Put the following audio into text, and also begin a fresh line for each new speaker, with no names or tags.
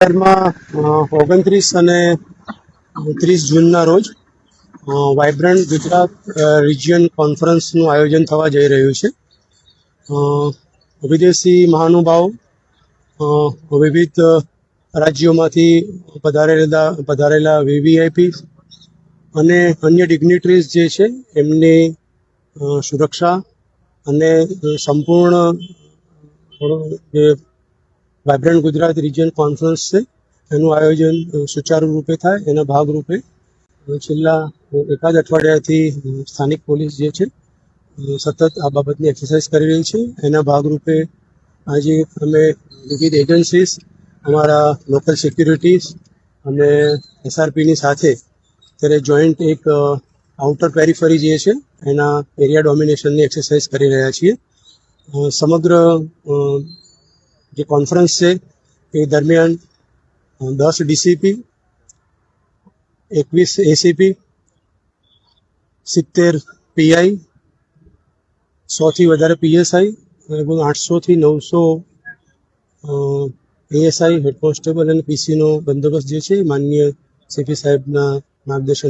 શહેરમાં 29 અને 30 જૂનના રોજ વાઇબ્રન્ટ ગુજરાત રિજિયન કોન્ફરન્સનું આયોજન થવા જઈ રહ્યું છે. વિદેશી મહાનુભાવો, વિવિધ રાજ્યોમાંથી પધારેલા વીવીઆઈપી અને અન્ય ડિગ્નિટરીઝ જે છે એમની સુરક્ષા અને સંપૂર્ણ જે વાઇબ્રન્ટ ગુજરાત રિજિયન કોન્ફરન્સ છે એનું આયોજન સુચારુ રૂપે થાય એના ભાગરૂપે છેલ્લા એકાદ અઠવાડિયાથી સ્થાનિક પોલીસ જે છે સતત આ બાબતની એક્સરસાઇઝ કરી રહી છે. એના ભાગરૂપે આજે અમે વિવિધ એજન્સીસ, અમારા લોકલ સિક્યુરિટીઝ અને એસઆરપીની સાથે ત્યારે જોઈન્ટ એક આઉટર પેરીફરી જે છે એના એરિયા ડોમિનેશનની એક્સરસાઇઝ કરી રહ્યા છીએ. સમગ્ર જે કોન્ફરન્સ છે એ દરમિયાન 10 ડીસીપી, 21 એસીપી, 70 પીઆઈ, 100થી વધારે પીએસઆઈ, લગભગ 800થી 900 એએસઆઈ, હેડ કોન્સ્ટેબલ અને પીસીનો બંદોબસ્ત જે છે માનનીય સીપી સાહેબના માર્ગદર્શન